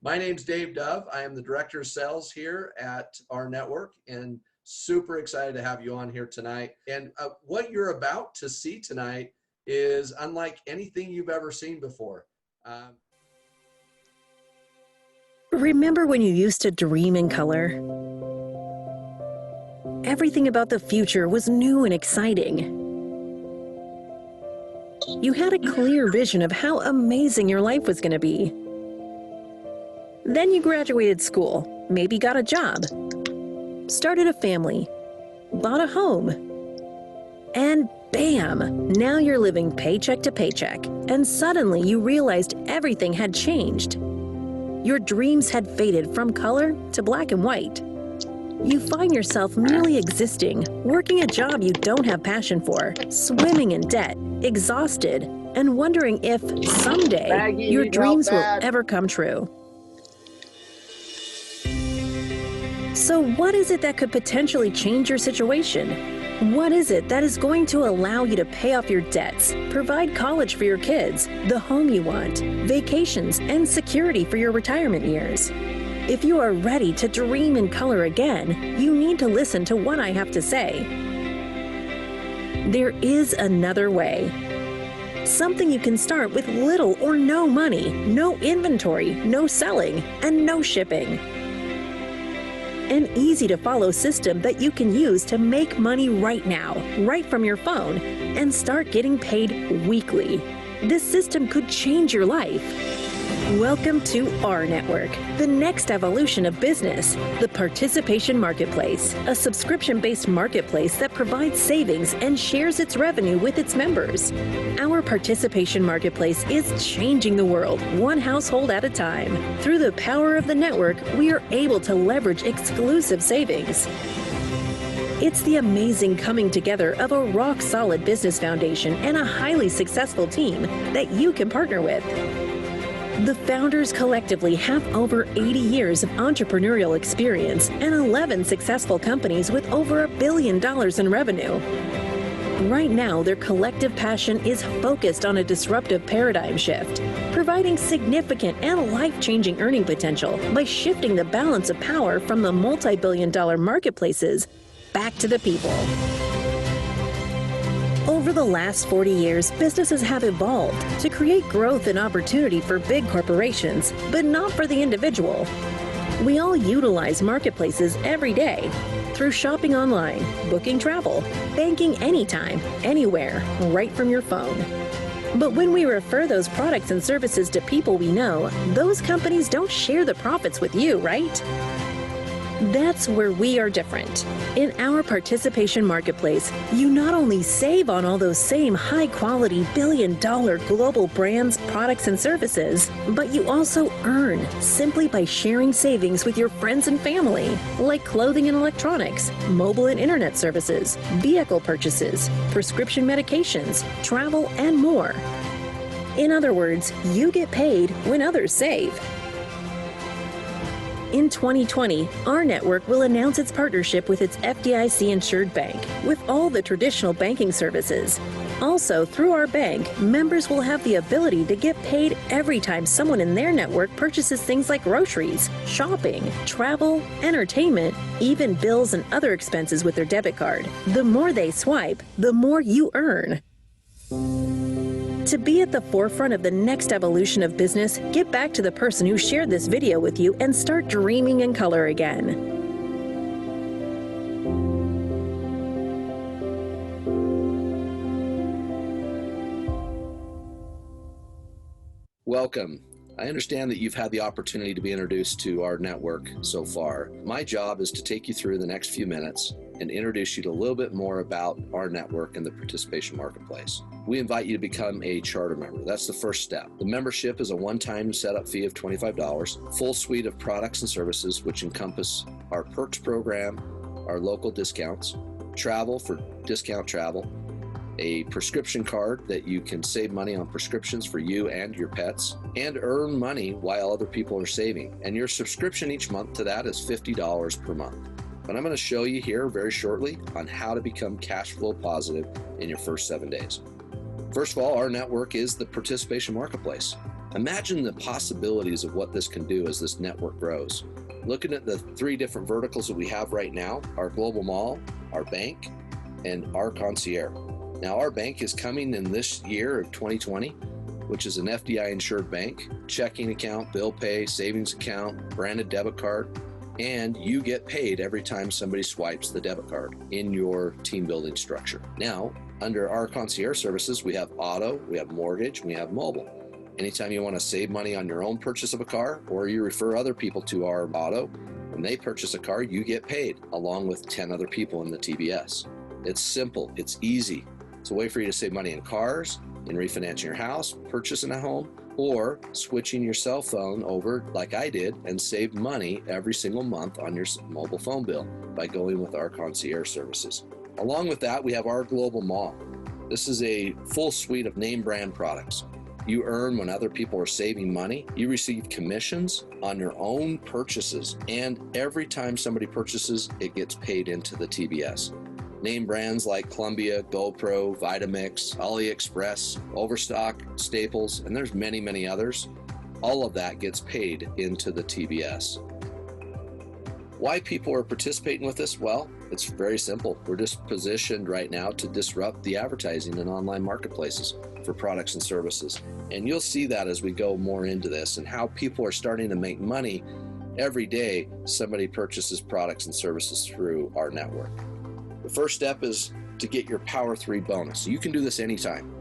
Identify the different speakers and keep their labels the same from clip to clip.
Speaker 1: My name's Dave Dove. I am the Director of Sales here at rNetwork and super excited to have you on here tonight. And what you're about to see tonight is unlike anything you've ever seen before.
Speaker 2: Remember when you used to dream in color? Everything about the future was new and exciting. You had a clear vision of how amazing your life was going to be. Then you graduated school, maybe got a job, started a family, bought a home, and bam! Now you're living paycheck to paycheck, and suddenly you realized everything had changed. Your dreams had faded from color to black and white. You find yourself merely existing, working a job you don't have passion for, swimming in debt, exhausted, and wondering if someday
Speaker 3: Maggie,
Speaker 2: your dreams will
Speaker 3: Dad.
Speaker 2: ever come true. So what is it that could potentially change your situation? What is it that is going to allow you to pay off your debts, provide college for your kids, the home you want, vacations, and security for your retirement years? If you are ready to dream in color again, you need to listen to what I have to say. There is another way. Something you can start with little or no money, no inventory, no selling, and no shipping. An easy-to-follow system that you can use to make money right now, right from your phone, and start getting paid weekly. This system could change your life. Welcome to rNetwork, the next evolution of business, the participation marketplace, a subscription-based marketplace that provides savings and shares its revenue with its members. Our participation marketplace is changing the world, one household at a time. Through the power of the network, we are able to leverage exclusive savings. It's the amazing coming together of a rock-solid business foundation and a highly successful team that you can partner with. The founders collectively have over 80 years of entrepreneurial experience and 11 successful companies with over $1 billion in revenue. Right now, their collective passion is focused on a disruptive paradigm shift, providing significant and life-changing earning potential by shifting the balance of power from the multi-billion-dollar marketplaces back to the people. Over the last 40 years, businesses have evolved to create growth and opportunity for big corporations, but not for the individual. We all utilize marketplaces every day through shopping online, booking travel, banking anytime, anywhere, right from your phone. But when we refer those products and services to people we know, those companies don't share the profits with you, right? That's where we are different. In our participation marketplace, you not only save on all those same high-quality billion-dollar global brands, products, and services, but you also earn simply by sharing savings with your friends and family, like clothing and electronics, mobile and internet services, vehicle purchases, prescription medications, travel, and more. In other words, you get paid when others save. In 2020, rNetwork will announce its partnership with its FDIC-insured bank with all the traditional banking services. Also, through our bank, members will have the ability to get paid every time someone in their network purchases things like groceries, shopping, travel, entertainment, even bills and other expenses with their debit card. The more they swipe, the more you earn. To be at the forefront of the next evolution of business, get back to the person who shared this video with you and start dreaming in color again.
Speaker 1: Welcome. I understand that you've had the opportunity to be introduced to our network so far. My job is to take you through the next few minutes and introduce you to a little bit more about our network and the participation marketplace. We invite you to become a charter member. That's the first step. The membership is a one-time setup fee of $25, full suite of products and services which encompass our perks program, our local discounts, travel for discount travel, a prescription card that you can save money on prescriptions for you and your pets, and earn money while other people are saving. And your subscription each month to that is $50 per month. But I'm going to show you here very shortly on how to become cash flow positive in your first 7 days. First of all, our network is the participation marketplace. Imagine the possibilities of what this can do as this network grows. Looking at the 3 different verticals that we have right now, our global mall, our bank, and our concierge. Now, our bank is coming in this year of 2020, which is an FDI insured bank, checking account, bill pay, savings account, branded debit card, and you get paid every time somebody swipes the debit card in your team building structure. Now, under our concierge services, we have auto, we have mortgage, we have mobile. Anytime you want to save money on your own purchase of a car, or you refer other people to our auto, when they purchase a car, you get paid along with 10 other people in the TBS. It's simple, it's easy. It's a way for you to save money in cars, in refinancing your house, purchasing a home, or switching your cell phone over like I did and save money every single month on your mobile phone bill by going with our concierge services. Along with that, we have our global mall. This is a full suite of name brand products. You earn when other people are saving money. You receive commissions on your own purchases, and every time somebody purchases, it gets paid into the TBS. Name brands like Columbia, GoPro, Vitamix, AliExpress, Overstock, Staples, and there's many, many others. All of that gets paid into the TBS. Why people are participating with this? Well, it's very simple. We're just positioned right now to disrupt the advertising and online marketplaces for products and services. And you'll see that as we go more into this and how people are starting to make money every day somebody purchases products and services through our network. The first step is to get your Power 3 bonus. You can do this anytime.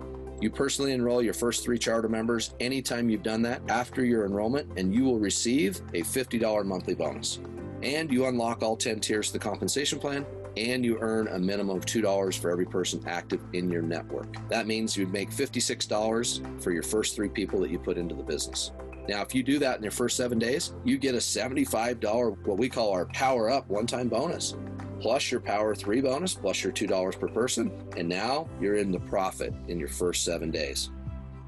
Speaker 1: You personally enroll your first 3 charter members anytime you've done that after your enrollment, and you will receive a $50 monthly bonus. And you unlock all 10 tiers of the compensation plan, and you earn a minimum of $2 for every person active in your network. That means you'd make $56 for your first 3 people that you put into the business. Now, if you do that in your first 7 days, you get a $75, what we call our Power Up one-time bonus, plus your Power 3 bonus, plus your $2 per person, and now you're in the profit in your first 7 days.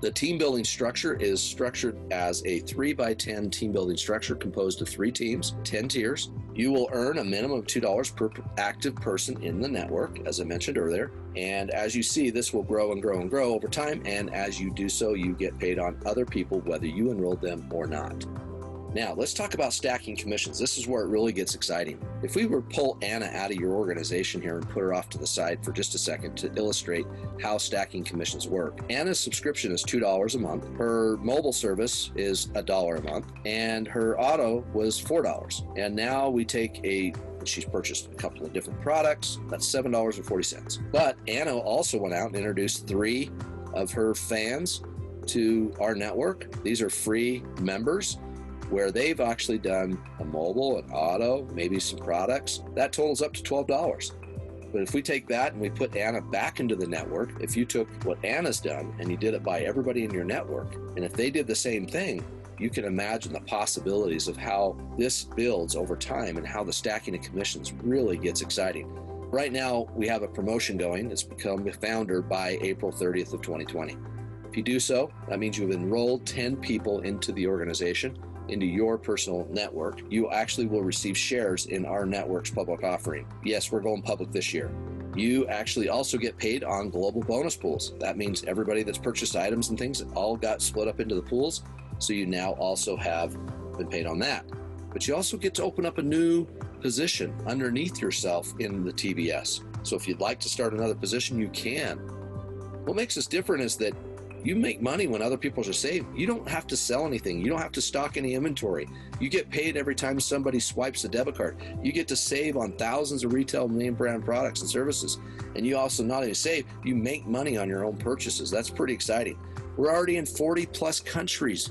Speaker 1: The team building structure is structured as a 3x10 team building structure composed of 3 teams, 10 tiers. You will earn a minimum of $2 per active person in the network, as I mentioned earlier. And as you see, this will grow and grow and grow over time. And as you do so, you get paid on other people, whether you enrolled them or not. Now, let's talk about stacking commissions. This is where it really gets exciting. If we were to pull Anna out of your organization here and put her off to the side for just a second to illustrate how stacking commissions work. Anna's subscription is $2 a month. Her mobile service is $1 a month, and her auto was $4. And now we take she's purchased a couple of different products. That's $7.40. But Anna also went out and introduced 3 of her fans to our network. These are free members, where they've actually done a mobile, an auto, maybe some products. That totals up to $12. But if we take that and we put Anna back into the network, if you took what Anna's done and you did it by everybody in your network, and if they did the same thing, you can imagine the possibilities of how this builds over time and how the stacking of commissions really gets exciting. Right now, we have a promotion going. It's become a founder by April 30th of 2020. If you do so, that means you've enrolled 10 people into the organization, into your personal network. You actually will receive shares in our network's public offering. Yes, we're going public this year. You actually also get paid on global bonus pools. That means everybody that's purchased items and things all got split up into the pools. So you now also have been paid on that. But you also get to open up a new position underneath yourself in the TBS. So if you'd like to start another position, you can. What makes us different is that you make money when other people are saving. You don't have to sell anything. You don't have to stock any inventory. You get paid every time somebody swipes a debit card. You get to save on thousands of retail name brand products and services. And you also not only save, you make money on your own purchases. That's pretty exciting. We're already in 40 plus countries.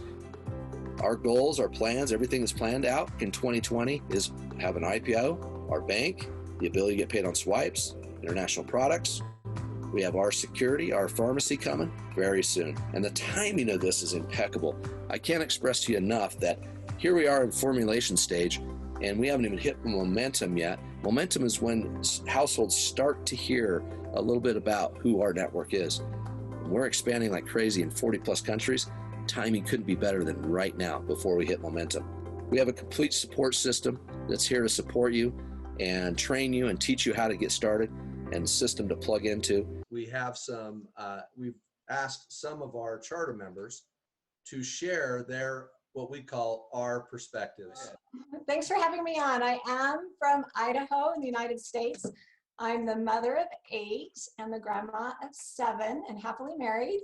Speaker 1: Our goals, our plans, everything that's planned out in 2020 is have an IPO, our bank, the ability to get paid on swipes, international products. We have our security, our pharmacy coming very soon. And the timing of this is impeccable. I can't express to you enough that here we are in formulation stage and we haven't even hit momentum yet. Momentum is when households start to hear a little bit about who our network is. And we're expanding like crazy in 40 plus countries. Timing couldn't be better than right now before we hit momentum. We have a complete support system that's here to support you and train you and teach you how to get started, and system to plug into. We have we've asked some of our charter members
Speaker 3: to share their, what we call our perspectives.
Speaker 4: Thanks for having me on. I am from Idaho in the United States. I'm the mother of 8 and the grandma of 7 and happily married.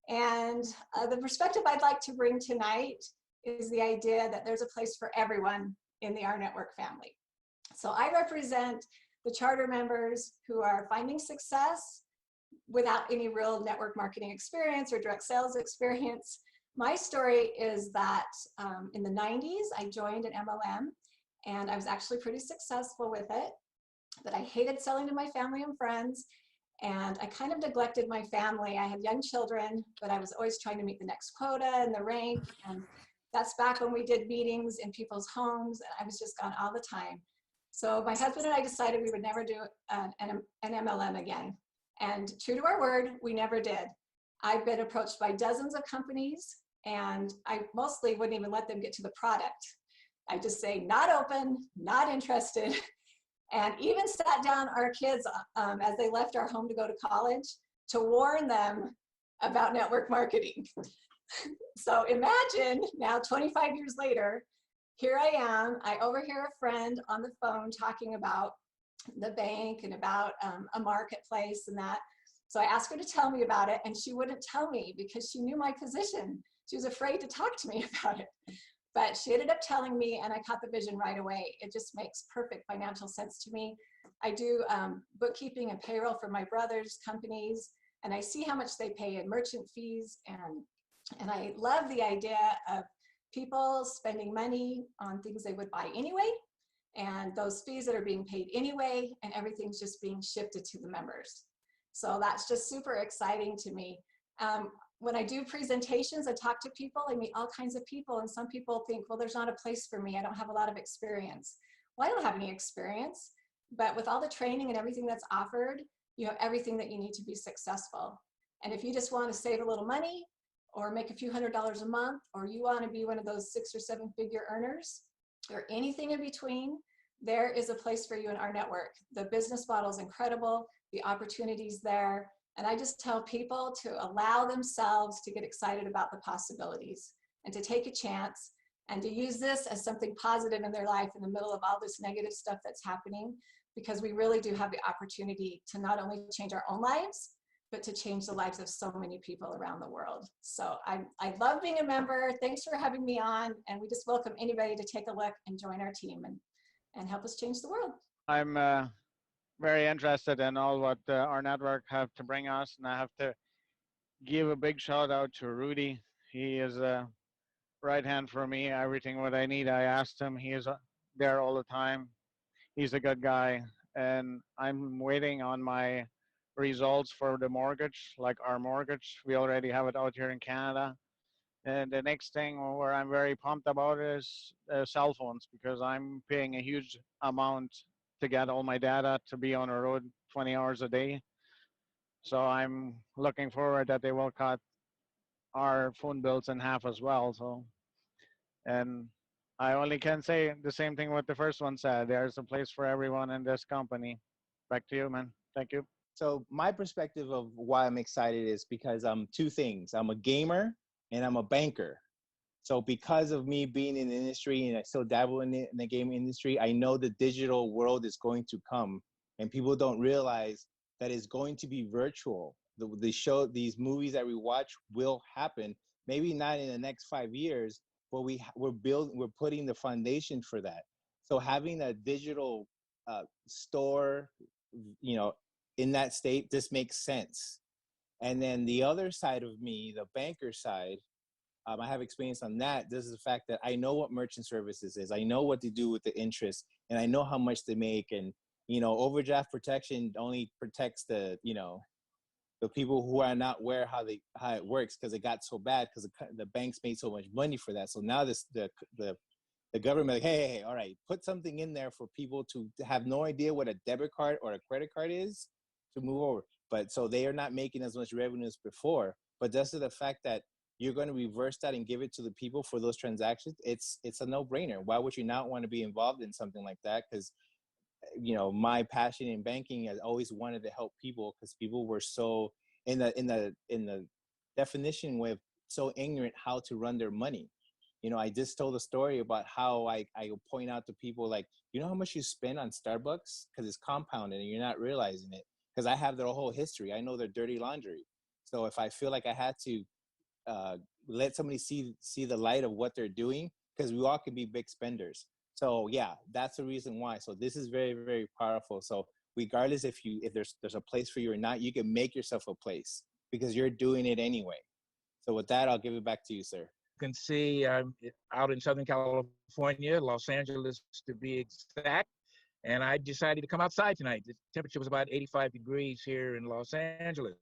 Speaker 4: And the perspective I'd like to bring tonight is the idea that there's a place for everyone in the rNetwork family. So I represent the charter members who are finding success without any real network marketing experience or direct sales experience. My story is that in the 90s, I joined an MLM and I was actually pretty successful with it, but I hated selling to my family and friends. And I kind of neglected my family. I had young children, but I was always trying to meet the next quota and the rank. And that's back when we did meetings in people's homes, and I was just gone all the time. So my husband and I decided we would never do an MLM again. And true to our word, we never did. I've been approached by dozens of companies, and I mostly wouldn't even let them get to the product. I just say, not open, not interested. And even sat down our kids as they left our home to go to college to warn them about network marketing. So imagine now 25 years later, here I am, I overhear a friend on the phone talking about the bank and about a marketplace and that. So I asked her to tell me about it, and she wouldn't tell me because she knew my position. She was afraid to talk to me about it. But she ended up telling me, and I caught the vision right away. It just makes perfect financial sense to me. I do bookkeeping and payroll for my brother's companies, and I see how much they pay in merchant fees. And I love the idea of people spending money on things they would buy anyway, and those fees that are being paid anyway, and everything's just being shifted to the members. So that's just super exciting to me. When I do presentations, I talk to people, I meet all kinds of people, and some people think, well, there's not a place for me. I don't have a lot of experience. Well, I don't have any experience, but with all the training and everything that's offered, you have everything that you need to be successful. And if you just want to save a little money or make a few $100s a month, or you want to be one of those 6- or 7-figure earners, or anything in between, there is a place for you in rNetwork. The business model is incredible, the opportunities there. And I just tell people to allow themselves to get excited about the possibilities and to take a chance and to use this as something positive in their life in the middle of all this negative stuff that's happening, because we really do have the opportunity to not only change our own lives, but to change the lives of so many people around the world. So I love being a member. Thanks for having me on. And we just welcome anybody to take a look and join our team and help us change the world.
Speaker 5: I'm very interested in all what rNetwork have to bring us, and I have to give a big shout out to Rudy. He is a right hand for me. Everything what I need, I asked him. He is there all the time. He's a good guy, and I'm waiting on my results for the mortgage, like our mortgage. We already have it out here in Canada. And the next thing where I'm very pumped about is cell phones, because I'm paying a huge amount to get all my data to be on the road 20 hours a day. So I'm looking forward that they will cut our phone bills in half as well. So, and I only can say the same thing what the first one said. There's a place for everyone in this company. Back to you, man. Thank you.
Speaker 6: So my perspective of why I'm excited is because I'm two things. I'm a gamer and I'm a banker. So because of me being in the industry and I still dabble in the gaming industry, I know the digital world is going to come, and people don't realize that it's going to be virtual. These movies that we watch will happen. Maybe not in the next 5 years, but we're putting the foundation for that. So having a digital store, in that state, this makes sense. And then the other side of me, the banker side, I have experience on that. This is the fact that I know what merchant services is. I know what to do with the interest, and I know how much they make. And, overdraft protection only protects the people who are not aware how it works, because it got so bad because the banks made so much money for that. So now the government, hey, all right, put something in there for people to have no idea what a debit card or a credit card is to move over. But so they are not making as much revenue as before. But just to the fact that you're going to reverse that and give it to the people for those transactions, it's a no-brainer. Why would you not want to be involved in something like that? Because, my passion in banking, has always wanted to help people, because people were so in the definition with so ignorant how to run their money. You know, I just told a story about how I point out to people, like, you know how much you spend on Starbucks? Because it's compounded and you're not realizing it. Because I have their whole history. I know their dirty laundry. So if I feel like I had to let somebody see the light of what they're doing, because we all can be big spenders. So yeah, that's the reason why. So this is very, very powerful. So regardless if there's a place for you or not, you can make yourself a place because you're doing it anyway. So with that, I'll give it back to you, sir.
Speaker 7: You can see I'm out in Southern California, Los Angeles to be exact. And I decided to come outside tonight. The temperature was about 85 degrees here in Los Angeles.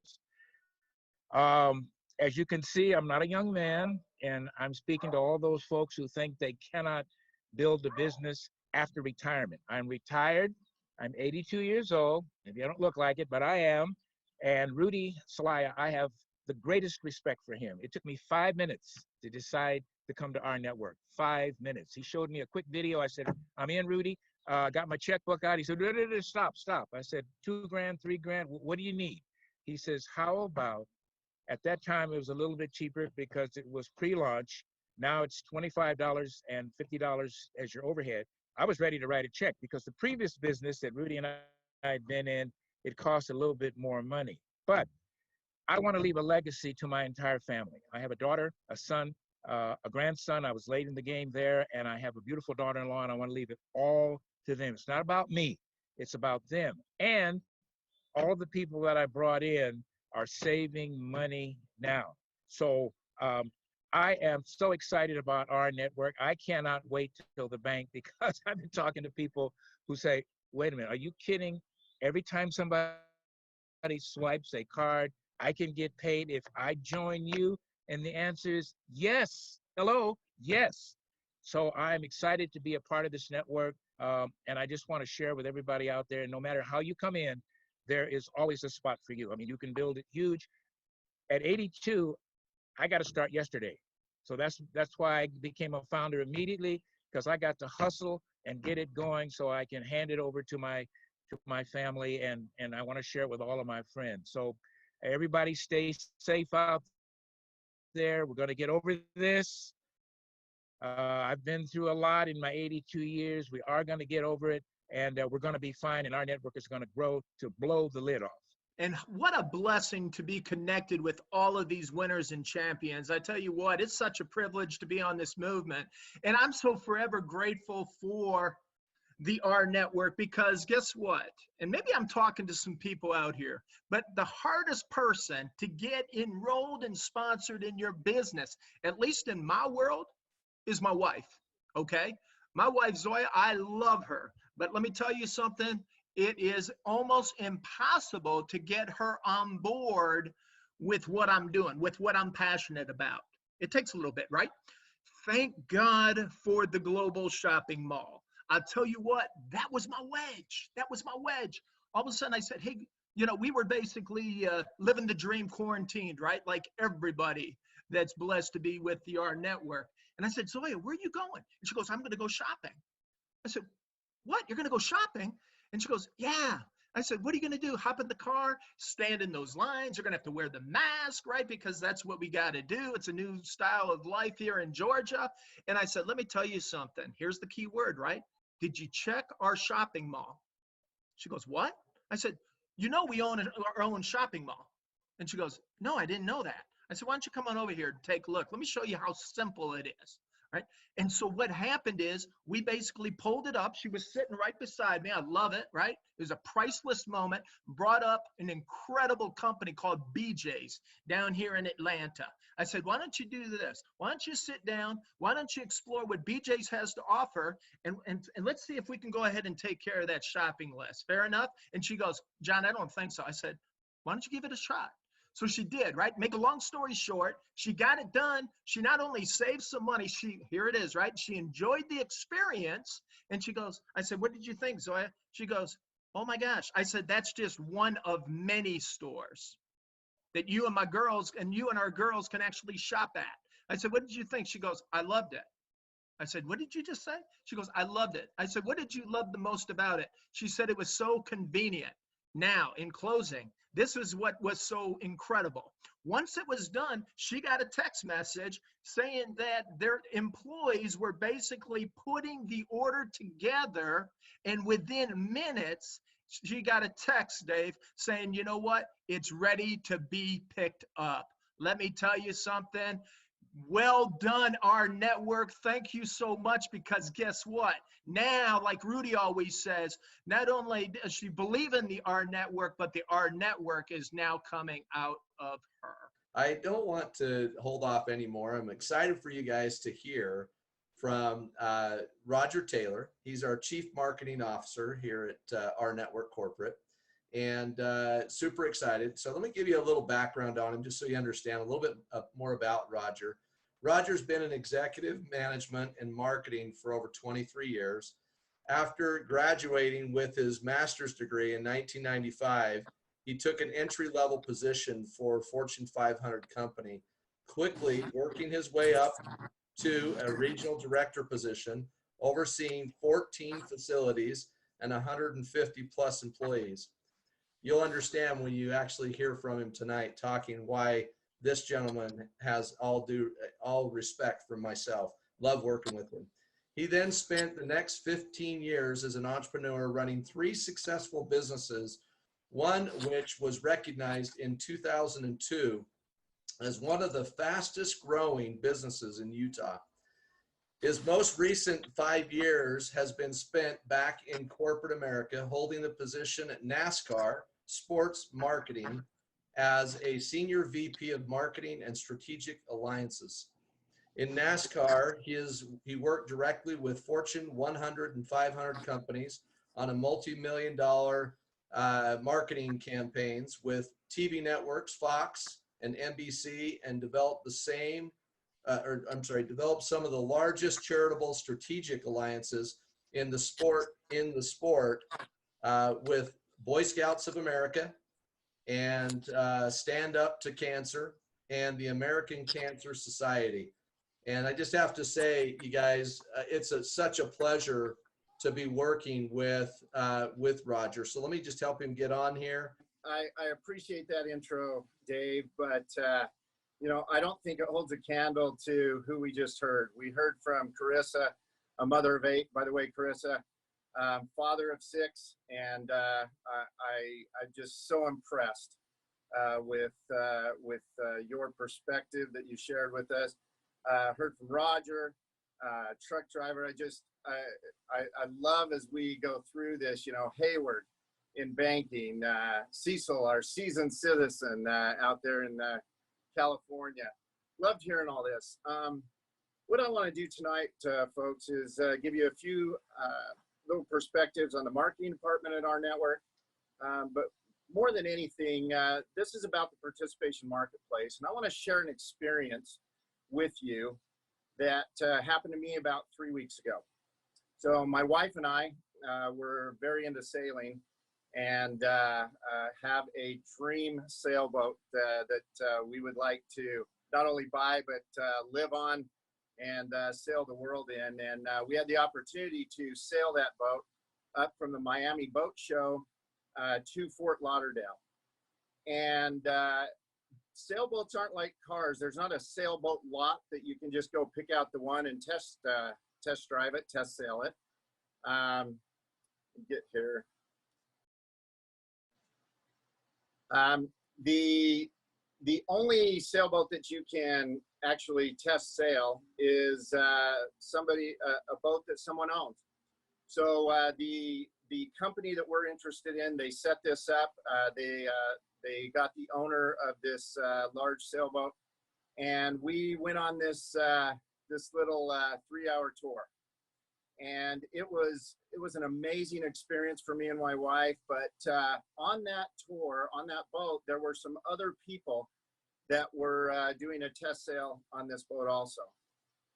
Speaker 7: As you can see, I'm not a young man, and I'm speaking to all those folks who think they cannot build a business after retirement. I'm retired. I'm 82 years old. Maybe I don't look like it, but I am. And Rudy Salaya, I have the greatest respect for him. It took me 5 minutes to decide to come to our network. 5 minutes. He showed me a quick video. I said, I'm in, Rudy. Got my checkbook out. He said, stop. I said, $2 grand, $3 grand. What do you need? He says, how about, at that time, it was a little bit cheaper because it was pre-launch. Now it's $25 and $50 as your overhead. I was ready to write a check because the previous business that Rudy and I had been in, it cost a little bit more money. But I want to leave a legacy to my entire family. I have a daughter, a son, a grandson. I was late in the game there, and I have a beautiful daughter-in-law, and I want to leave it all to them. It's not about me. It's about them. And all the people that I brought in are saving money now. So I am so excited about our network. I cannot wait till the bank, because I've been talking to people who say, wait a minute, are you kidding? Every time somebody swipes a card, I can get paid if I join you? And the answer is yes. Hello, yes. So I'm excited to be a part of this network. And I just want to share with everybody out there, no matter how you come in, there is always a spot for you. I mean, you can build it huge. At 82, I got to start yesterday. So that's why I became a founder immediately, because I got to hustle and get it going so I can hand it over to my family, and I want to share it with all of my friends. So everybody stay safe out there. We're going to get over this. I've been through a lot in my 82 years. We are going to get over it, and we're going to be fine, and our network is going to grow to blow the lid off.
Speaker 8: And what a blessing to be connected with all of these winners and champions. I tell you what, it's such a privilege to be on this movement. And I'm so forever grateful for the R Network, because guess what? And maybe I'm talking to some people out here, but the hardest person to get enrolled and sponsored in your business, at least in my world, is my wife, okay? My wife, Zoya, I love her. But let me tell you something. It is almost impossible to get her on board with what I'm doing, with what I'm passionate about. It takes a little bit, right? Thank God for the global shopping mall. I'll tell you what, that was my wedge. That was my wedge. All of a sudden I said, hey, you know, we were basically living the dream quarantined, right? Like everybody that's blessed to be with the R Network. And I said, Zoya, where are you going? And she goes, I'm going to go shopping. I said, what? You're going to go shopping? And she goes, yeah. I said, what are you going to do? Hop in the car, stand in those lines. You're going to have to wear the mask, right? Because that's what we got to do. It's a new style of life here in Georgia. And I said, let me tell you something. Here's the key word, right? Did you check our shopping mall? She goes, what? I said, you know, we own our own shopping mall. And she goes, no, I didn't know that. I said, why don't you come on over here and take a look? Let me show you how simple it is. Right? And so what happened is we basically pulled it up. She was sitting right beside me. I love it, right? It was a priceless moment. Brought up an incredible company called BJ's down here in Atlanta. I said, why don't you do this? Why don't you sit down? Why don't you explore what BJ's has to offer? And let's see if we can go ahead and take care of that shopping list. Fair enough? And she goes, John, I don't think so. I said, why don't you give it a shot? So she did, right? Make a long story short, she got it done. She not only saved some money, here it is, right? She enjoyed the experience. And she goes, I said, what did you think, Zoya? She goes, oh my gosh. I said, that's just one of many stores that you and my girls and you and our girls can actually shop at. I said, what did you think? She goes, I loved it. I said, what did you just say? She goes, I loved it. I said, what did you love the most about it? She said, it was so convenient. Now, in closing, this is what was so incredible. Once it was done, she got a text message saying that their employees were basically putting the order together, and within minutes, she got a text, Dave, saying, you know what? It's ready to be picked up. Let me tell you something. Well done, rNetwork. Thank you so much, because guess what? Now, like Rudy always says, not only does she believe in the rNetwork, but the rNetwork is now coming out of her.
Speaker 3: I don't want to hold off anymore. I'm excited for you guys to hear from Roger Taylor. He's our Chief Marketing Officer here at rNetwork Corporate, and super excited. So let me give you a little background on him just so you understand a little bit more about Roger. Roger's been in executive management and marketing for over 23 years. After graduating with his master's degree in 1995, he took an entry-level position for a Fortune 500 company, quickly working his way up to a regional director position, overseeing 14 facilities and 150 plus employees. You'll understand when you actually hear from him tonight talking why this gentleman has all respect from myself. Love working with him. He then spent the next 15 years as an entrepreneur running 3 successful businesses, one which was recognized in 2002 as one of the fastest growing businesses in Utah. His most recent 5 years has been spent back in corporate America, holding the position at NASCAR Sports Marketing as a Senior VP of Marketing and Strategic Alliances. In NASCAR, he worked directly with Fortune 100 and 500 companies on a multi-million-dollar marketing campaigns with TV networks, Fox and NBC, and developed some of the largest charitable strategic alliances in the sport with Boy Scouts of America and Stand Up to Cancer and the American Cancer Society. And I just have to say, you guys, it's such a pleasure to be working with Roger. So let me just help him get on here.
Speaker 9: I appreciate that intro, Dave, but you know, I don't think it holds a candle to who we just heard. We heard from Carissa, a mother of 8, by the way, Carissa, father of 6, and I'm just so impressed with your perspective that you shared with us. Heard from Roger, truck driver. I love as we go through this, you know, Hayward in banking, Cecil, our seasoned citizen out there in California. Loved hearing all this. What I want to do tonight, folks, is give you a few little perspectives on the marketing department at rNetwork. But more than anything, this is about the participation marketplace. And I want to share an experience with you that happened to me about 3 weeks ago. So my wife and I were very into sailing and have a dream sailboat that we would like to not only buy, but live on and sail the world in. And we had the opportunity to sail that boat up from the Miami Boat Show to Fort Lauderdale. And sailboats aren't like cars. There's not a sailboat lot that you can just go pick out the one and test drive it, test sail it. Get here. The only sailboat that you can actually test sail is a boat that someone owns. So the company that we're interested in, they set this up. They got the owner of this large sailboat, and we went on this little 3-hour tour. And it was an amazing experience for me and my wife. But on that tour, on that boat, there were some other people that were doing a test sail on this boat also.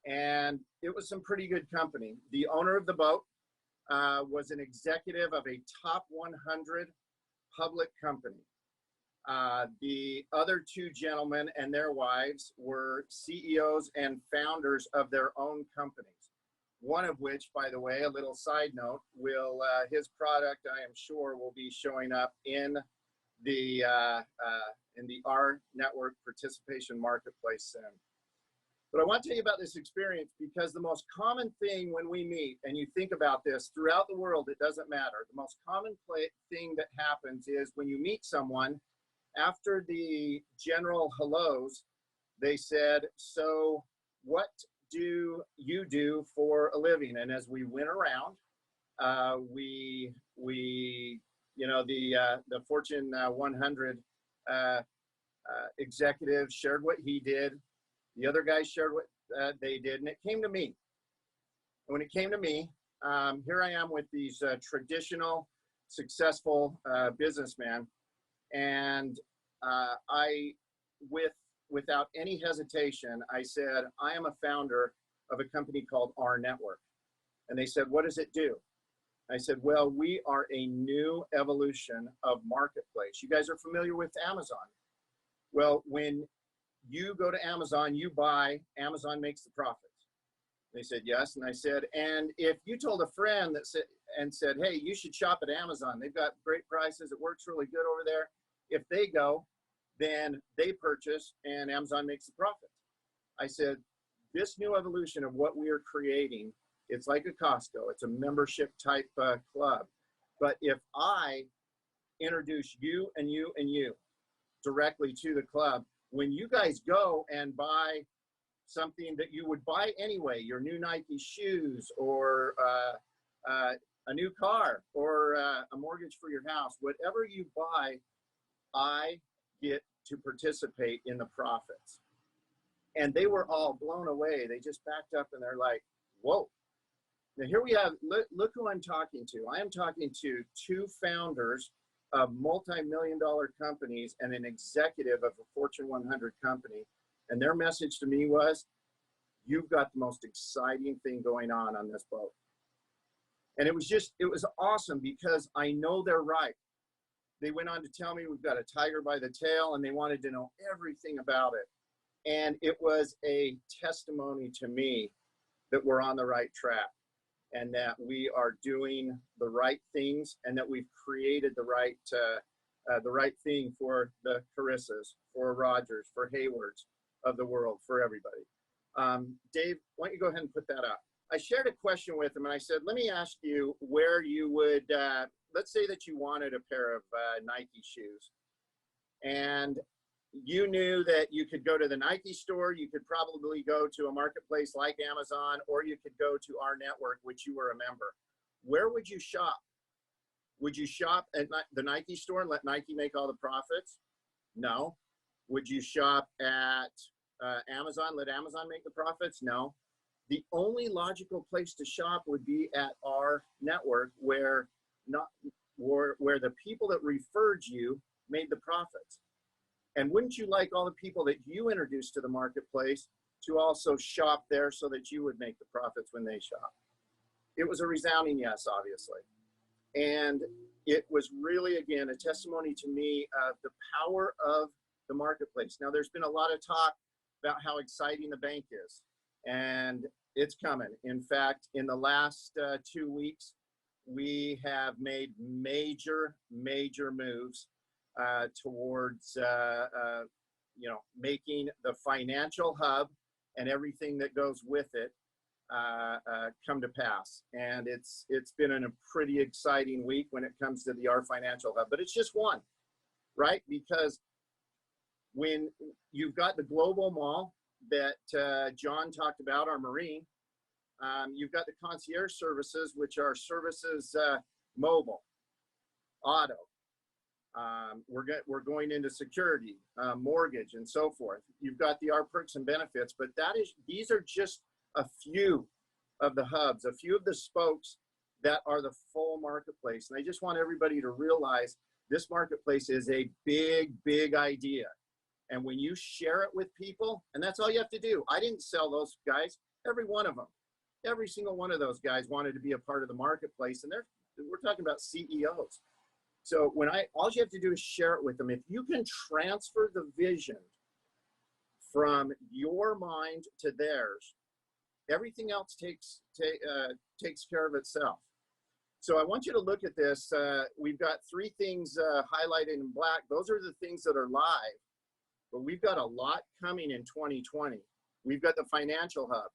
Speaker 9: And it was some pretty good company. The owner of the boat was an executive of a top 100 public company. The other 2 gentlemen and their wives were CEOs and founders of their own companies. one of which, by the way, a little side note, will his product, I am sure, will be showing up in the rNetwork participation marketplace soon. But I want to tell you about this experience because the most common thing when we meet, and you think about this throughout the world, it doesn't matter. The most common thing that happens is when you meet someone, after the general hellos, they said, so what do you do for a living? And as we went around, you know, the Fortune 100 executive shared what he did. The other guys shared what they did, and it came to me. And when it came to me, here I am with these traditional, successful businessmen, and without any hesitation, I said, I am a founder of a company called rNetwork. And they said, what does it do? I said, well, we are a new evolution of marketplace. You guys are familiar with Amazon. Well, when you go to Amazon, you buy, Amazon makes the profits. They said, yes. And I said, and if you told a friend that said, hey, you should shop at Amazon. They've got great prices. It works really good over there. If they go, then they purchase and Amazon makes the profit. I said, this new evolution of what we are creating, it's like a Costco. It's a membership type club. But if I introduce you and you and you directly to the club, when you guys go and buy something that you would buy anyway, your new Nike shoes or a new car or a mortgage for your house, whatever you buy, I get to participate in the profits. And they were all blown away. They just backed up and they're like, whoa. Now here we have, look who I'm talking to. I am talking to two founders of multi-million-dollar companies and an executive of a Fortune 100 company. And their message to me was, you've got the most exciting thing going on this boat. And it was awesome because I know they're right. They went on to tell me we've got a tiger by the tail and they wanted to know everything about it. And it was a testimony to me that we're on the right track and that we are doing the right things and that we've created the right thing for the Carissas, for Rogers, for Haywards of the world, for everybody. Dave, why don't you go ahead and put that up? I shared a question with him and I said, let me ask you where you would, let's say that you wanted a pair of Nike shoes and you knew that you could go to the Nike store, you could probably go to a marketplace like Amazon, or you could go to rNetwork, which you were a member. Where would you shop? Would you shop at the Nike store and let Nike make all the profits? No. Would you shop at Amazon, let Amazon make the profits? No. The only logical place to shop would be at rNetwork, where the people that referred you made the profits. And wouldn't you like all the people that you introduced to the marketplace to also shop there so that you would make the profits when they shop? It was a resounding yes, obviously. And it was really, again, a testimony to me of the power of the marketplace. Now, there's been a lot of talk about how exciting the bank is, and it's coming. In fact, in the last 2 weeks, we have made major moves towards making the financial hub and everything that goes with it come to pass. And it's been a pretty exciting week when it comes to the R Financial Hub, but it's just one, right? Because when you've got the global mall that John talked about, our marine, you've got the concierge services, which are services mobile, auto. We're going into security, mortgage, and so forth. You've got the R perks and benefits, but these are just a few of the hubs, a few of the spokes that are the full marketplace. And I just want everybody to realize this marketplace is a big idea. And when you share it with people, and that's all you have to do. I didn't sell those guys, every one of them. Every single one of those guys wanted to be a part of the marketplace, and we're talking about CEOs. So all you have to do is share it with them. If you can transfer the vision from your mind to theirs, Everything else takes care of itself. So I want you to look at this. We've got 3 things highlighted in black. Those are the things that are live, but we've got a lot coming in 2020. We've got the financial hub,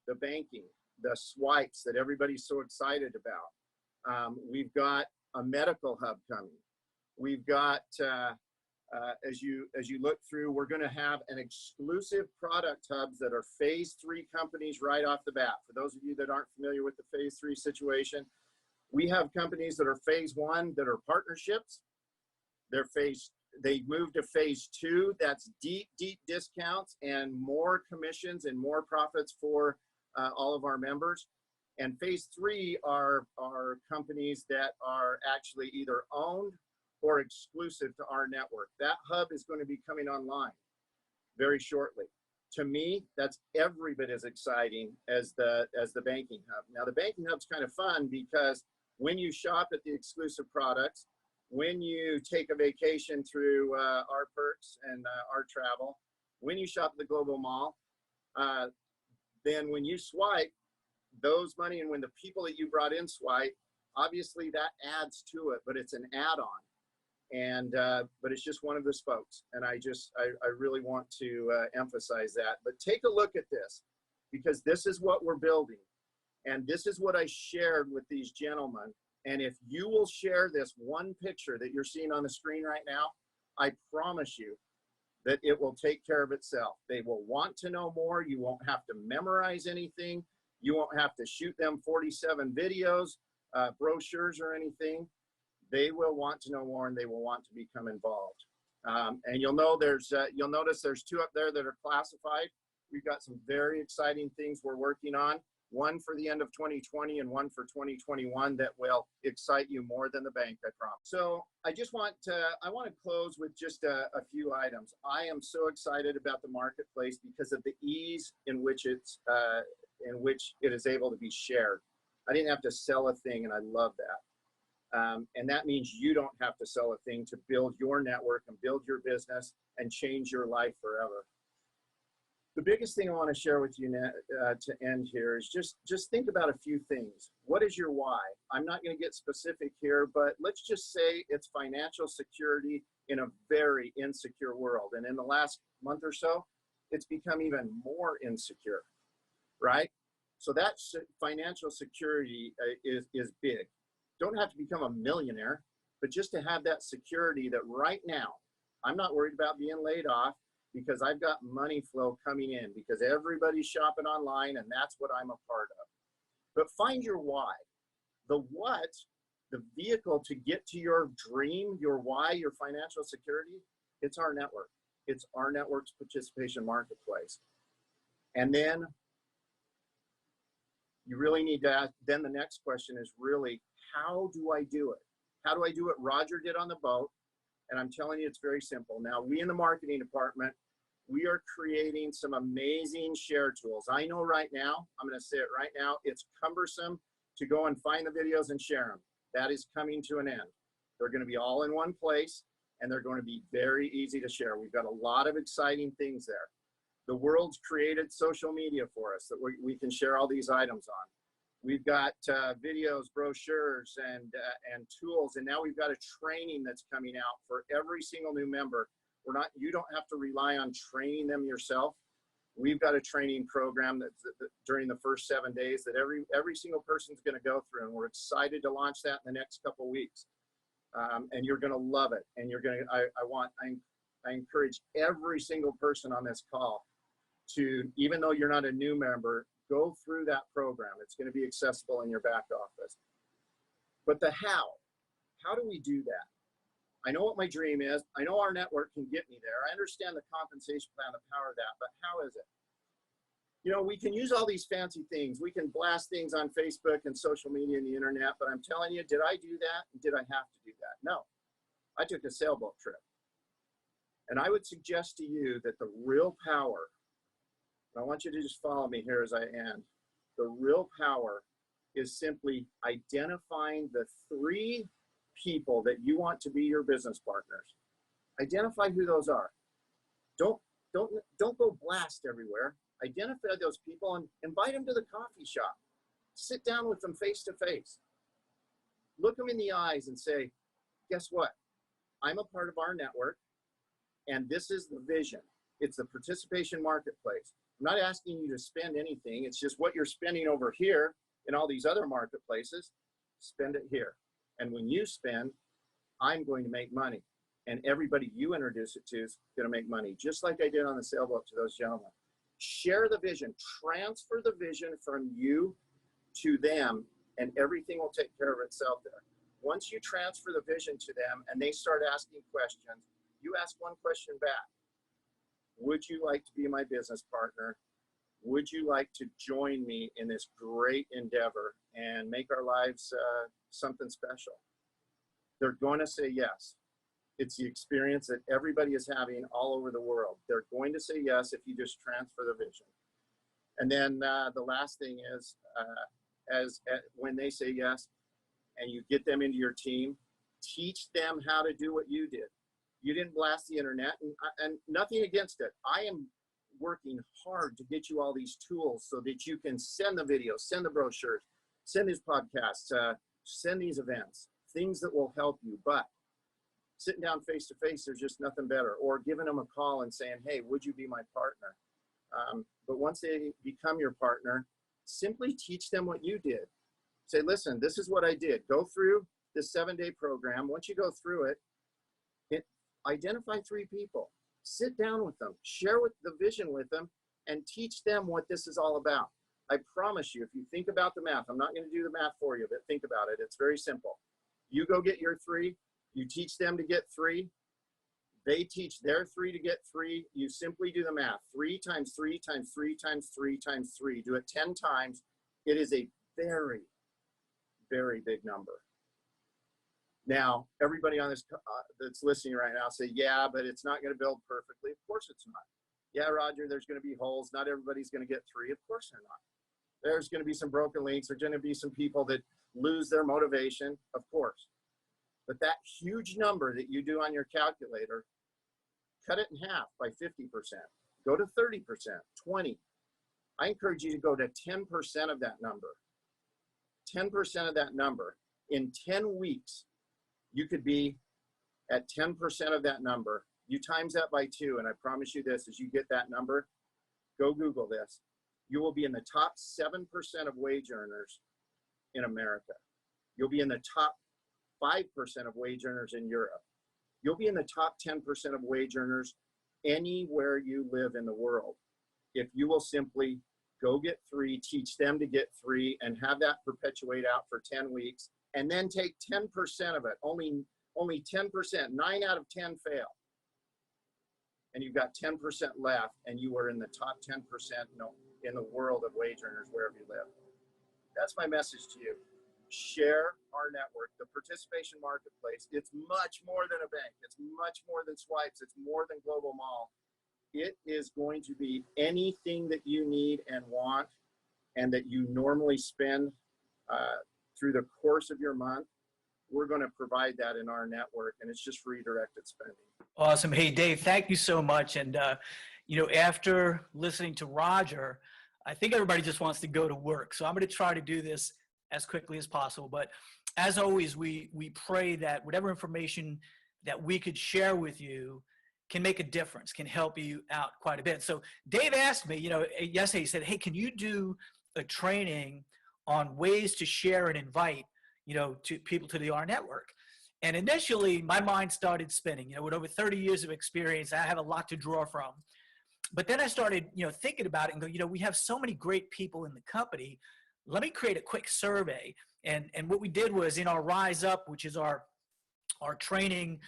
Speaker 9: the banking, the swipes that everybody's so excited about. We've got a medical hub coming. We've got, as you look through, we're going to have an exclusive product hubs that are phase 3 companies right off the bat. For those of you that aren't familiar with the phase 3 situation, we have companies that are phase 1 that are partnerships. They move to phase 2. That's deep discounts and more commissions and more profits for all of our members. And phase 3 are companies that are actually either owned or exclusive to our network. That hub is going to be coming online very shortly. To me, that's every bit as exciting as the banking hub. Now, the banking hub's kind of fun because when you shop at the exclusive products, when you take a vacation through our perks and our travel, when you shop at the Global Mall, then when you swipe those money and when the people that you brought in swipe, obviously that adds to it, but it's an add-on. And but it's just one of the spokes, and I really want to emphasize that. But take a look at this, because this is what we're building, and this is what I shared with these gentlemen. And if you will share this one picture that you're seeing on the screen right now, I promise you that it will take care of itself. They will want to know more. You won't have to memorize anything. You won't have to shoot them 47 videos, brochures, or anything. They will want to know more, and they will want to become involved. And you'll notice there's 2 up there that are classified. We've got some very exciting things we're working on. One for the end of 2020 and one for 2021 that will excite you more than the bank, I promise. So I want to close with just a few items. I am so excited about the marketplace because of the ease in which it is able to be shared. I didn't have to sell a thing, and I love that. And that means you don't have to sell a thing to build your network and build your business and change your life forever. The biggest thing I want to share with you to end here is just think about a few things. What is your why? I'm not going to get specific here, but let's just say it's financial security in a very insecure world. And in the last month or so, it's become even more insecure, right? So that financial security is big. Don't have to become a millionaire, but just to have that security that right now, I'm not worried about being laid off because I've got money flow coming in because everybody's shopping online and that's what I'm a part of. But find your why. The what, the vehicle to get to your dream, your why, your financial security, it's our network. It's our network's participation marketplace. And then you really need to ask, then the next question is really, how do I do it? How do I do what Roger did on the boat? And I'm telling you, it's very simple. Now, we in the marketing department, we are creating some amazing share tools. I know right now, I'm going to say it right now, it's cumbersome to go and find the videos and share them. That is coming to an end. They're going to be all in one place, and they're going to be very easy to share. We've got a lot of exciting things there. The world's created social media for us that we can share all these items on. We've got videos, brochures, and tools, and now we've got a training that's coming out for every single new member. You don't have to rely on training them yourself. We've got a training program that's during the first 7 days that every single person's going to go through, and we're excited to launch that in the next couple weeks. And you're going to love it. And you're going to. I encourage every single person on this call to, even though you're not a new member, go through that program. It's going to be accessible in your back office. But the how do we do that? I know what my dream is. I know our network can get me there. I understand the compensation plan, the power of that, but how is it? You know, we can use all these fancy things. We can blast things on Facebook and social media and the internet, but I'm telling you, did I do that? Did I have to do that? No. I took a sailboat trip. And I would suggest to you that the real power, and I want you to just follow me here as I end, the real power is simply identifying the 3 people that you want to be your business partners. Identify who those are. Don't go blast everywhere. Identify those people and invite them to the coffee shop. Sit down with them face to face. Look them in the eyes and say, guess what? I'm a part of our network, and this is the vision. It's the participation marketplace. I'm not asking you to spend anything. It's just what you're spending over here in all these other marketplaces, spend it here. And when you spend, I'm going to make money. And everybody you introduce it to is going to make money, just like I did on the sailboat to those gentlemen. Share the vision, transfer the vision from you to them, and everything will take care of itself there. Once you transfer the vision to them and they start asking questions, you ask one question back. Would you like to be my business partner? Would you like to join me in this great endeavor and make our lives something special? They're going to say yes. It's the experience that everybody is having all over the world. They're going to say yes if you just transfer the vision. And then the last thing is, when they say yes and you get them into your team, teach them how to do what you did. You didn't blast the internet, and nothing against it. I am working hard to get you all these tools so that you can send the videos, send the brochures, send these podcasts, send these events, things that will help you. But sitting down face to face, there's just nothing better. Or giving them a call and saying, hey, would you be my partner? But once they become your partner, simply teach them what you did. Say, listen, this is what I did. Go through this 7-day program. Once you go through it, identify 3 people. Sit down with them, share the vision with them, and teach them what this is all about. I promise you, if you think about the math, I'm not going to do the math for you, but think about it. It's very simple. You go get your 3. You teach them to get 3. They teach their 3 to get 3. You simply do the math. 3 times 3 times 3 times 3 times 3. Do it 10 times. It is a very, very big number. Now, everybody on this that's listening right now say, yeah, but it's not going to build perfectly. Of course it's not. Yeah, Roger, there's going to be holes. Not everybody's going to get 3. Of course they're not. There's going to be some broken links. There's going to be some people that lose their motivation. Of course. But that huge number that you do on your calculator, cut it in half by 50%. Go to 30%, 20. I encourage you to go to 10% of that number. 10% of that number. In 10 weeks, you could be at 10% of that number. You times that by 2, and I promise you this, as you get that number, go Google this. You will be in the top 7% of wage earners in America. You'll be in the top 5% of wage earners in Europe. You'll be in the top 10% of wage earners anywhere you live in the world. If you will simply go get 3, teach them to get 3, and have that perpetuate out for 10 weeks, and then take 10% of it, only 10%, 9 out of 10 fail. And you've got 10% left, and you are in the top 10% in the world of wage earners wherever you live. That's my message to you. Share our network, the participation marketplace. It's much more than a bank. It's much more than swipes. It's more than Global Mall. It is going to be anything that you need and want, and that you normally spend through the course of your month. We're going to provide that in our network, and it's just redirected spending.
Speaker 10: Awesome. Hey, Dave, thank you so much. And, after listening to Roger, I think everybody just wants to go to work. So I'm going to try to do this as quickly as possible. But as always, we pray that whatever information that we could share with you can make a difference, can help you out quite a bit. So Dave asked me, yesterday, he said, hey, can you do a training on ways to share and invite, to people to the rNetwork? And initially my mind started spinning, with over 30 years of experience, I have a lot to draw from. But then I started, thinking about it and go, we have so many great people in the company. Let me create a quick survey. And what we did was in our Rise Up, which is our training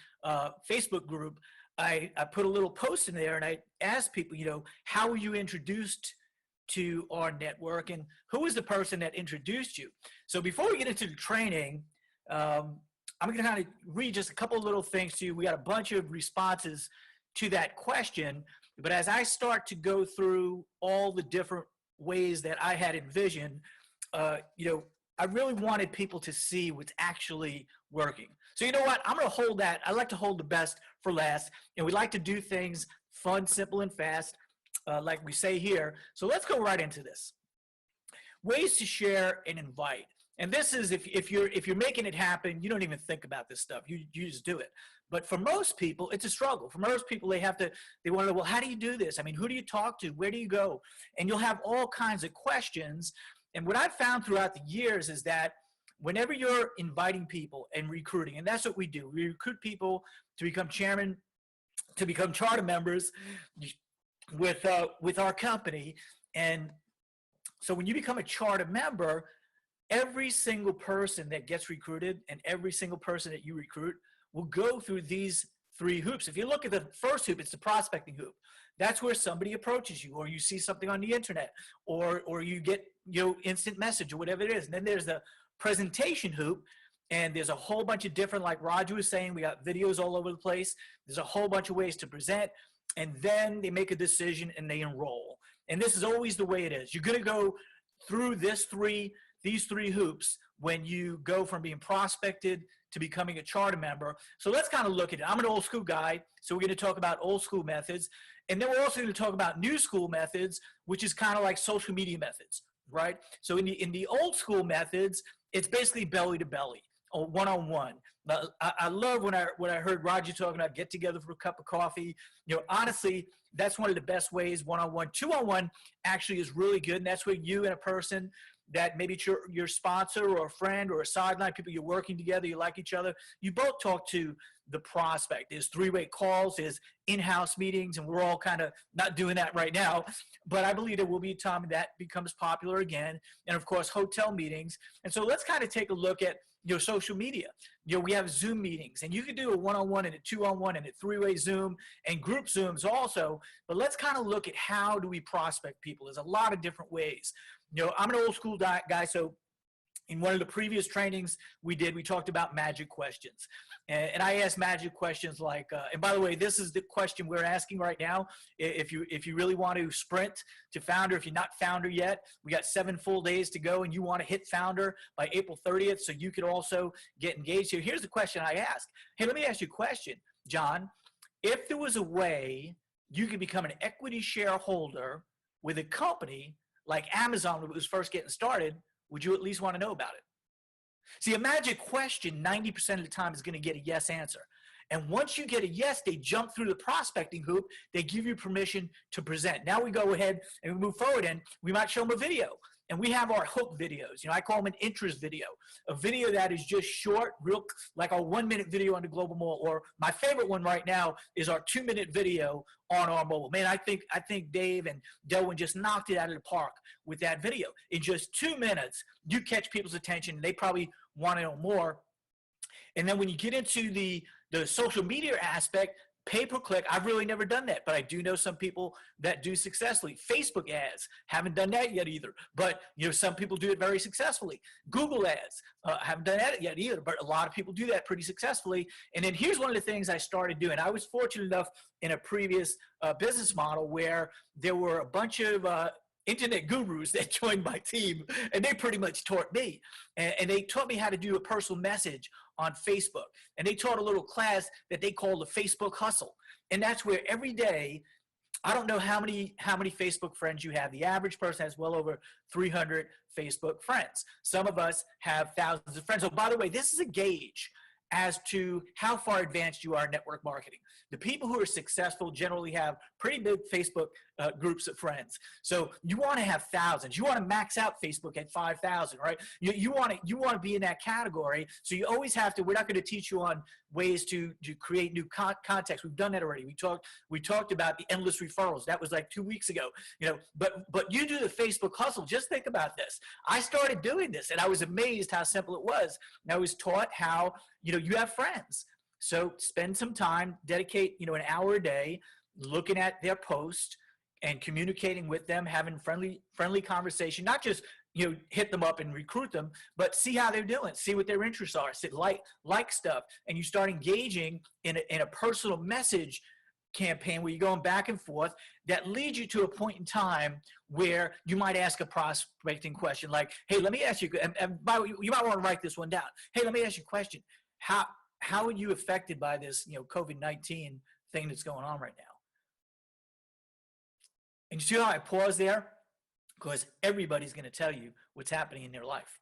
Speaker 10: Facebook group, I put a little post in there and I asked people, how were you introduced to our network and who was the person that introduced you? So before we get into the training, I'm going to kind of read just a couple of little things to you. We got a bunch of responses to that question, but as I start to go through all the different ways that I had envisioned, I really wanted people to see what's actually working. So you know what? I'm going to hold that. I like to hold the best for last, and we like to do things fun, simple, and fast. like we say here. So let's go right into this. Ways to share and invite. And this is if you're making it happen, you don't even think about this stuff. You just do it. But for most people, it's a struggle. For most people, they want to know, well, how do you do this? I mean, who do you talk to? Where do you go? And you'll have all kinds of questions. And what I've found throughout the years is that whenever you're inviting people and recruiting, and that's what we do, we recruit people to become chairman, to become charter members with our company. And so when you become a charter member, every single person that gets recruited and every single person that you recruit will go through these 3 hoops. If you look at the first hoop, it's the prospecting hoop. That's where somebody approaches you, or you see something on the internet, or you get instant message or whatever it is. And then there's the presentation hoop, and there's a whole bunch of different, like Roger was saying, we got videos all over the place. There's a whole bunch of ways to present, and then they make a decision and they enroll. And this is always the way it is. You're going to go through these three hoops when you go from being prospected to becoming a charter member. So let's kind of look at it. I'm an old school guy, so we're going to talk about old school methods. And then we're also going to talk about new school methods, which is kind of like social media methods, right? So in the old school methods, it's basically belly to belly or one-on-one. I love when I heard Roger talking about get together for a cup of coffee. Honestly, that's one of the best ways, one-on-one. Two-on-one actually is really good, and that's where you and a person that maybe it's your sponsor or a friend or a sideline, people you're working together, you like each other, you both talk to the prospect. There's 3-way calls, there's in-house meetings, and we're all kind of not doing that right now, but I believe there will be a time that becomes popular again, and of course hotel meetings. And so let's kind of take a look at social media. We have Zoom meetings, and you can do a one-on-one and a two-on-one and a 3-way Zoom and group Zooms also, but let's kind of look at how do we prospect people. There's a lot of different ways. I'm an old school guy, so in one of the previous trainings we talked about magic questions. And I asked magic questions like, and by the way, this is the question we're asking right now. If you really want to sprint to founder, if you're not founder yet, we got 7 full days to go and you want to hit founder by April 30th, so you could also get engaged here. Here's the question I asked. Hey, let me ask you a question, John. If there was a way you could become an equity shareholder with a company like Amazon when it was first getting started, would you at least want to know about it? See, a magic question 90% of the time is going to get a yes answer. And once you get a yes, they jump through the prospecting hoop. They give you permission to present. Now we go ahead and we move forward, and we might show them a video. And we have our hook videos. I call them an interest video, a video that is just short, real, like our 1-minute video on the global mall. Or my favorite one right now is our 2-minute video on our mobile. Man, I think Dave and Delwyn just knocked it out of the park with that video. In just 2 minutes, you catch people's attention, and they probably want to know more. And then when you get into the social media aspect, pay-per-click, I've really never done that, but I do know some people that do successfully. Facebook ads, haven't done that yet either, but some people do it very successfully. Google ads, haven't done that yet either, but a lot of people do that pretty successfully. And then here's one of the things I started doing. I was fortunate enough in a previous business model where there were a bunch of internet gurus that joined my team, and they pretty much taught me. And they taught me how to do a personal message on Facebook. And they taught a little class that they call the Facebook Hustle. And that's where every day, I don't know how many Facebook friends you have. The average person has well over 300 Facebook friends. Some of us have thousands of friends. Oh, by the way, this is a gauge as to how far advanced you are in network marketing. The people who are successful generally have pretty big Facebook groups of friends. So you want to have thousands. You want to max out Facebook at 5,000, right? You want to be in that category. So you always have to. We're not going to teach you on ways to create new context. We've done that already. We talked about the endless referrals. That was like 2 weeks ago. But you do the Facebook Hustle. Just think about this. I started doing this, and I was amazed how simple it was. And I was taught how you have friends. So spend some time, dedicate an hour a day looking at their post and communicating with them, having friendly conversation, not just hit them up and recruit them, but see how they're doing, see what their interests are, like stuff, and you start engaging in a personal message campaign where you're going back and forth that leads you to a point in time where you might ask a prospecting question like, hey, let me ask you, and by the way, you might want to write this one down. Hey, let me ask you a question. How are you affected by this, COVID-19 thing that's going on right now? And you see how I pause there? Because everybody's going to tell you what's happening in their life.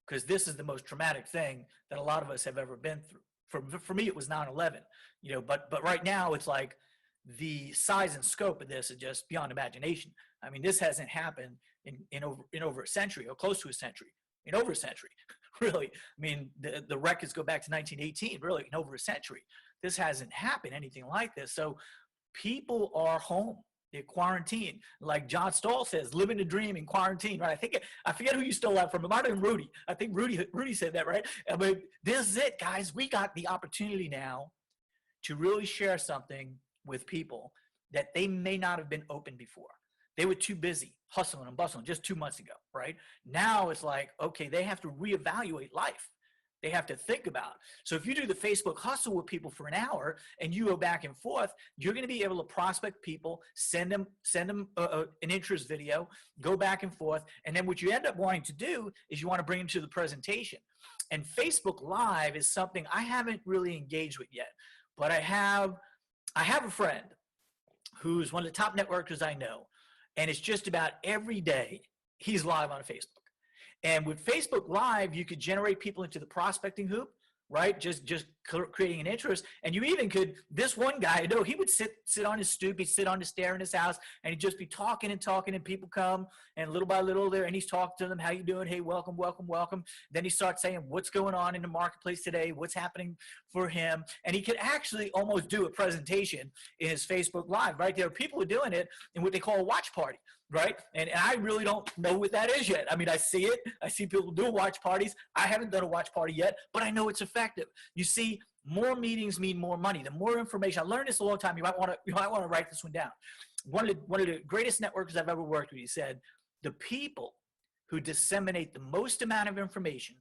Speaker 10: Because this is the most traumatic thing that a lot of us have ever been through. For me, it was 9/11, but right now it's like the size and scope of this is just beyond imagination. I mean, this hasn't happened in over a century, or close to a century, in over a century, really. I mean, the records go back to 1918, really, in over a century. This hasn't happened, anything like this. So people are home. They're quarantined. Like John Stahl says, living the dream in quarantine, right? I forget who you stole that from. It might have been Rudy. I think Rudy said that, right? I mean, this is it, guys. We got the opportunity now to really share something with people that they may not have been open before. They were too busy hustling and bustling just 2 months ago, right? Now it's like, okay, they have to reevaluate life. They have to think about. So if you do the Facebook hustle with people for an hour and you go back and forth, you're going to be able to prospect people, send them an interest video, go back and forth. And then what you end up wanting to do is you want to bring them to the presentation. And Facebook Live is something I haven't really engaged with yet, but I have a friend who's one of the top networkers I know. And it's just about every day he's live on Facebook. And with Facebook Live, you could generate people into the prospecting hoop, right? Just creating an interest. And you even could, this one guy, I know he would sit on his stoop, he'd sit on the stair in his house, and he'd just be talking, and people come, and little by little there, and he's talking to them, how you doing? Hey, welcome, welcome, welcome. Then he starts saying what's going on in the marketplace today, what's happening for him. And he could actually almost do a presentation in his Facebook Live, right? There are people who are doing it in what they call a watch party, right? And I really don't know what that is yet. I mean, I see it. I see people do watch parties. I haven't done a watch party yet, but I know it's effective. You see, more meetings mean more money. The more information, I learned this a long time. You might want to write this one down. One of the greatest networkers I've ever worked with, he said, the people who disseminate the most amount of information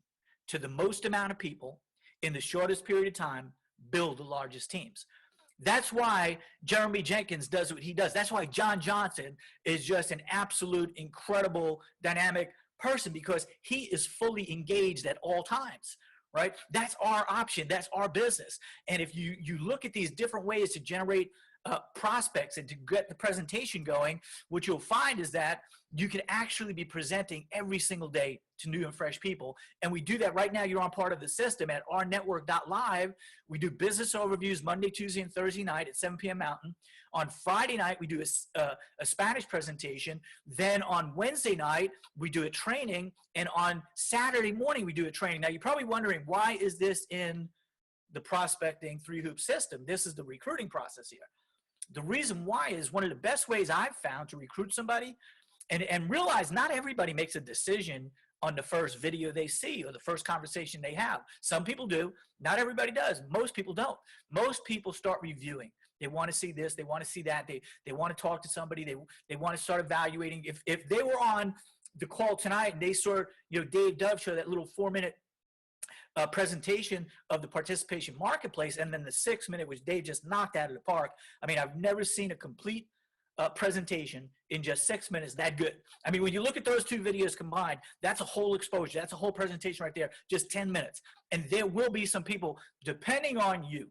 Speaker 10: to the most amount of people in the shortest period of time build the largest teams. That's why Jeremy Jenkins does what he does. That's why John Johnson is just an absolute incredible dynamic person, because he is fully engaged at all times, right? That's our option. That's our business. And if you look at these different ways to generate prospects and to get the presentation going, what you'll find is that you can actually be presenting every single day to new and fresh people. And we do that right now. You're on part of the system at rNetwork.live. We do business overviews Monday, Tuesday, and Thursday night at 7 p.m. Mountain. On Friday night, we do a Spanish presentation. Then on Wednesday night, we do a training. And on Saturday morning, we do a training. Now, you're probably wondering, why is this in the prospecting 3-hoop system? This is the recruiting process here. The reason why is one of the best ways I've found to recruit somebody, and realize not everybody makes a decision on the first video they see or the first conversation they have. Some people do. Not everybody does. Most people don't. Most people start reviewing. They want to see this. They want to see that. They want to talk to somebody. They want to start evaluating. If they were on the call tonight and they saw, Dave Dove show that little 4-minute presentation of the participation marketplace, and then the 6-minute, which Dave just knocked out of the park. I mean, I've never seen a complete presentation in just 6 minutes that good. I mean, when you look at those two videos combined, that's a whole exposure. That's a whole presentation right there, just 10 minutes. And there will be some people, depending on you.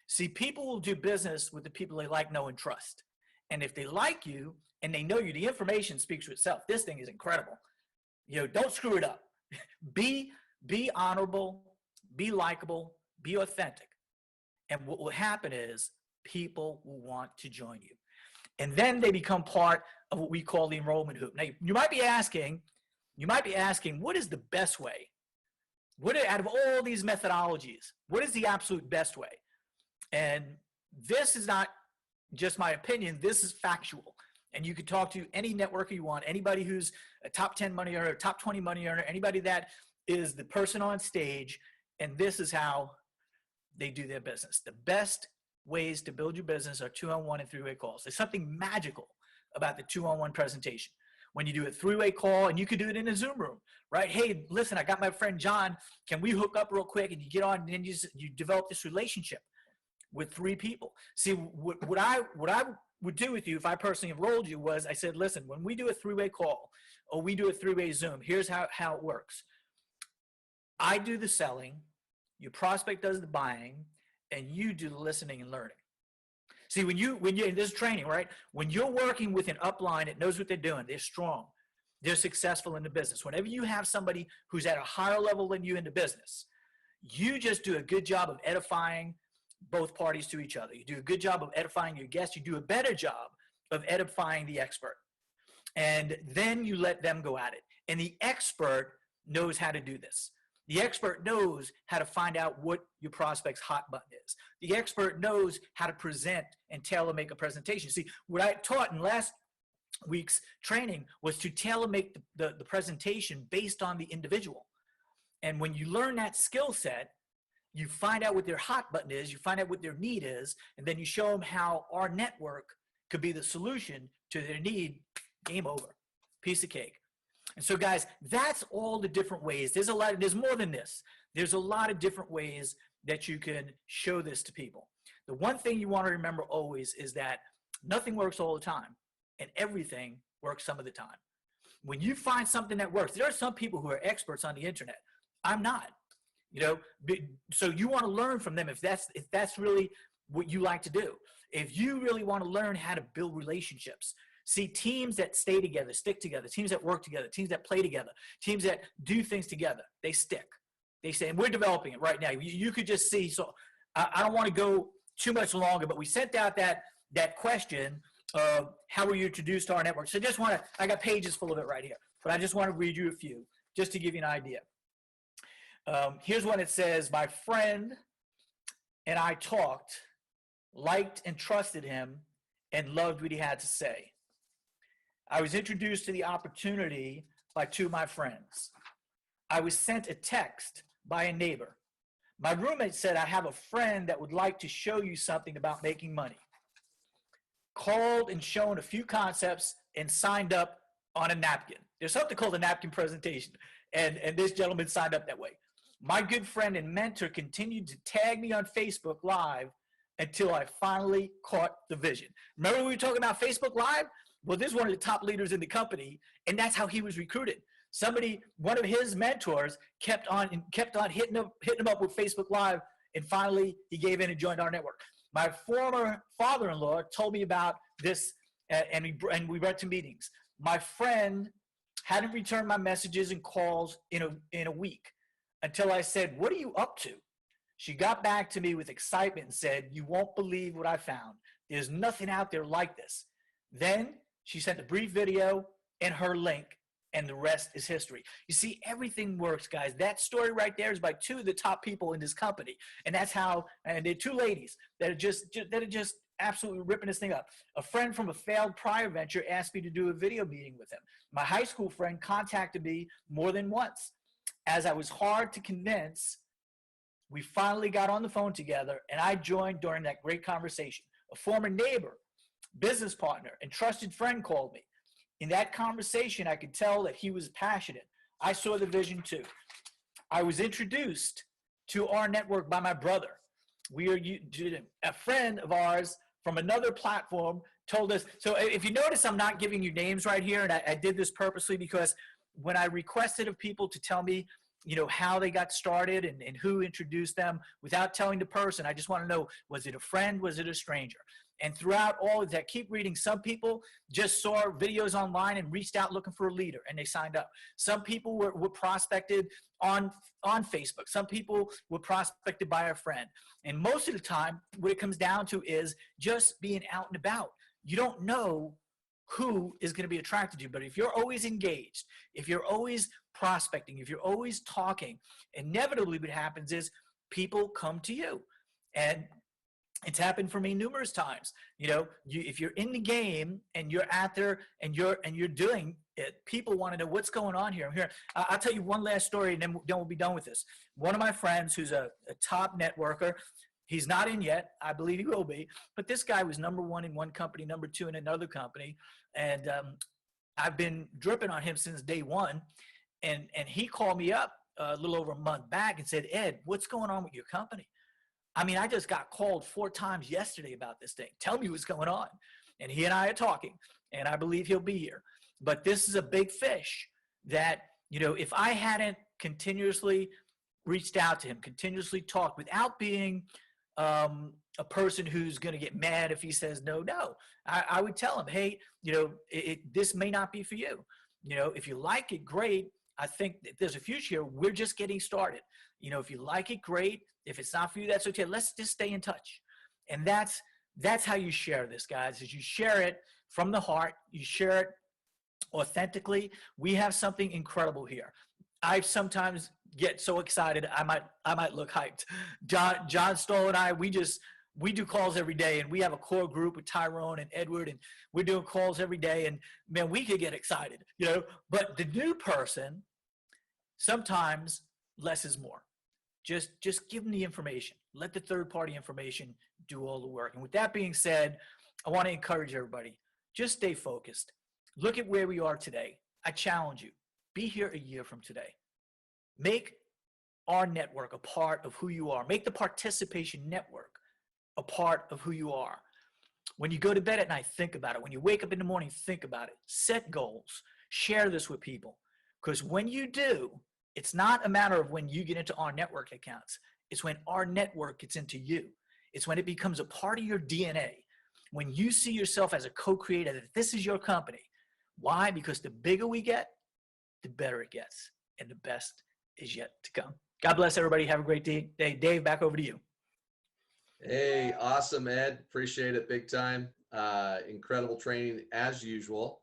Speaker 10: See, people will do business with the people they like, know, and trust. And if they like you and they know you, the information speaks for itself. This thing is incredible. Don't screw it up. Be honorable, be likable, be authentic. And what will happen is people will want to join you. And then they become part of what we call the enrollment hoop. Now, you might be asking, what is the best way? Out of all these methodologies, what is the absolute best way? And this is not just my opinion, this is factual. And you could talk to any networker you want, anybody who's a top 10 money earner, top 20 money earner, anybody that is the person on stage, and this is how they do their business. The best ways to build your business are 2-on-1 and 3-way calls. There's something magical about the 2-on-1 presentation. When you do a 3-way call, and you could do it in a Zoom room, right? Hey, listen, I got my friend John. Can we hook up real quick? And you get on, and then you develop this relationship with 3 people. See, what I would do with you if I personally enrolled you was, I said, listen, when we do a 3-way call or we do a 3-way Zoom, here's how it works. I do the selling, your prospect does the buying, and you do the listening and learning. See, when you're in this training, right? When you're working with an upline that knows what they're doing, they're strong, they're successful in the business. Whenever you have somebody who's at a higher level than you in the business, you just do a good job of edifying both parties to each other. You do a good job of edifying your guests. You do a better job of edifying the expert. And then you let them go at it. And the expert knows how to do this. The expert knows how to find out what your prospect's hot button is. The expert knows how to present and tailor make a presentation. See, what I taught in last week's training was to tailor make the presentation based on the individual. And when you learn that skill set, you find out what their hot button is, you find out what their need is, and then you show them how our network could be the solution to their need. Game over. Piece of cake. And so, guys, that's all the different ways. There's more than this. There's a lot of different ways that you can show this to people. The one thing you want to remember always is that nothing works all the time, and everything works some of the time. When you find something that works, there are some people who are experts on the internet. I'm not. So you want to learn from them if that's really what you like to do. If you really want to learn how to build relationships, see teams that stay together, stick together, teams that work together, teams that play together, teams that do things together, they stick. They say, and we're developing it right now. You could just see, so I don't want to go too much longer, but we sent out that question of how were you introduced to our network. So I got pages full of it right here, but I just want to read you a few just to give you an idea. Here's one that says, my friend and I talked, liked and trusted him, and loved what he had to say. I was introduced to the opportunity by two of my friends. I was sent a text by a neighbor. My roommate said, I have a friend that would like to show you something about making money. Called and shown a few concepts and signed up on a napkin. There's something called a napkin presentation, and this gentleman signed up that way. My good friend and mentor continued to tag me on Facebook Live until I finally caught the vision. Remember we were talking about Facebook Live? Well, this is one of the top leaders in the company, and that's how he was recruited. One of his mentors kept on hitting him up with Facebook Live, and finally he gave in and joined our network. My former father-in-law told me about this, and we went to meetings. My friend hadn't returned my messages and calls in a week until I said, what are you up to? She got back to me with excitement and said, you won't believe what I found. There's nothing out there like this. Then she sent a brief video and her link, and the rest is history. You see, everything works, guys. That story right there is by two of the top people in this company. And that's how, and they're two ladies that are just absolutely ripping this thing up. A friend from a failed prior venture asked me to do a video meeting with him. My high school friend contacted me more than once. As I was hard to convince, we finally got on the phone together, and I joined during that great conversation. A former neighbor, business partner, and trusted friend called me. In that conversation, I could tell that he was passionate. I saw the vision too. I was introduced to our network by my brother. A friend of ours from another platform told us. So if you notice, I'm not giving you names right here, and I did this purposely because when I requested of people to tell me, how they got started and who introduced them without telling the person, I just want to know, was it a friend? Was it a stranger? And throughout all of that, keep reading. Some people just saw videos online and reached out looking for a leader, and they signed up. Some people were prospected on Facebook. Some people were prospected by a friend. And most of the time, what it comes down to is just being out and about. You don't know who is going to be attracted to you. But if you're always engaged, if you're always prospecting, if you're always talking, inevitably what happens is people come to you. And it's happened for me numerous times. If you're in the game and you're out there and you're doing it, people want to know what's going on here. I'll tell you one last story, and then we'll be done with this. One of my friends who's a top networker, he's not in yet. I believe he will be. But this guy was number one in one company, number two in another company. And I've been dripping on him since day one. And he called me up a little over a month back and said, Ed, what's going on with your company? I mean, I just got called 4 times yesterday about this thing. Tell me what's going on. And he and I are talking, and I believe he'll be here. But this is a big fish that, if I hadn't continuously reached out to him, continuously talked without being a person who's going to get mad if he says no. No, I would tell him, hey, you know, this may not be for you. You know, if you like it, great. I think that there's a future here. We're just getting started. You know, if you like it, great. If it's not for you, that's okay. Let's just stay in touch. And that's how you share this, guys, is you share it from the heart. You share it authentically. We have something incredible here. I sometimes get so excited, I might look hyped. John Stoll and I, we do calls every day, and we have a core group with Tyrone and Edward, and we're doing calls every day, and man, we could get excited, you know. But the new person, sometimes less is more. Just give them the information. Let the third-party information do all the work. And with that being said, I want to encourage everybody, just stay focused. Look at where we are today. I challenge you, be here a year from today. Make our network a part of who you are. Make the participation network a part of who you are. When you go to bed at night, think about it. When you wake up in the morning, think about it. Set goals. Share this with people. Because when you do, it's not a matter of when you get into our network accounts. It's when our network gets into you. It's when it becomes a part of your DNA. When you see yourself as a co-creator, that this is your company. Why? Because the bigger we get, the better it gets. And the best is yet to come. God bless everybody. Have a great day. Dave, back over to you.
Speaker 3: Hey, awesome, Ed. Appreciate it big time. Incredible training as usual.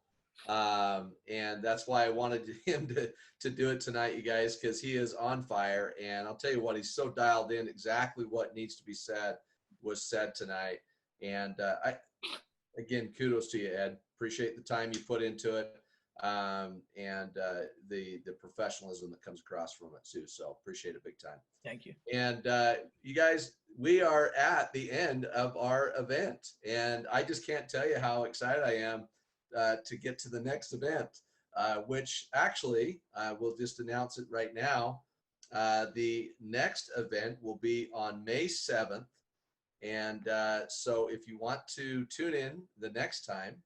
Speaker 3: And that's why I wanted him to do it tonight, you guys, because he is on fire. And I'll tell you what, he's so dialed in. Exactly what needs to be said was said tonight. And again, kudos to you, Ed. Appreciate the time you put into it, and the professionalism that comes across from it too. So appreciate it big time.
Speaker 10: Thank you.
Speaker 3: And you guys, we are at the end of our event, and I just can't tell you how excited I am to get to the next event, which actually we'll just announce it right now. The next event will be on May 7th. And so if you want to tune in the next time,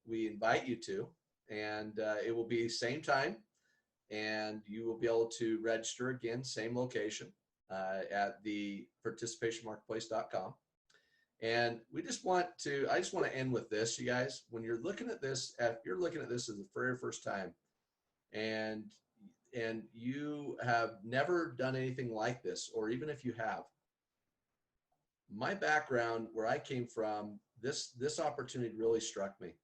Speaker 3: we invite you to, and it will be same time, and you will be able to register again, same location at the participationmarketplace.com. And I just want to end with this, you guys. When you're looking at this, if you're looking at this as the very first time, and you have never done anything like this, or even if you have, my background, where I came from, this opportunity really struck me,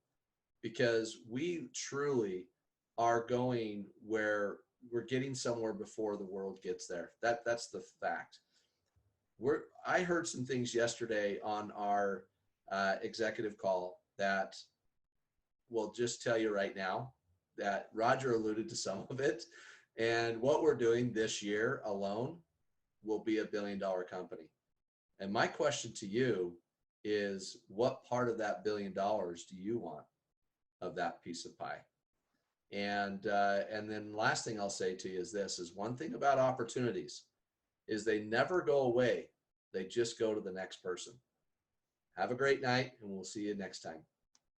Speaker 3: because we truly are going where we're getting somewhere before the world gets there. That's the fact. I heard some things yesterday on our executive call that will just tell you right now that Roger alluded to some of it. And what we're doing this year alone will be $1 billion company. And my question to you is, what part of that $1 billion do you want of that piece of pie? And then last thing I'll say to you is this, is one thing about opportunities is they never go away. They just go to the next person. Have a great night, and we'll see you next time.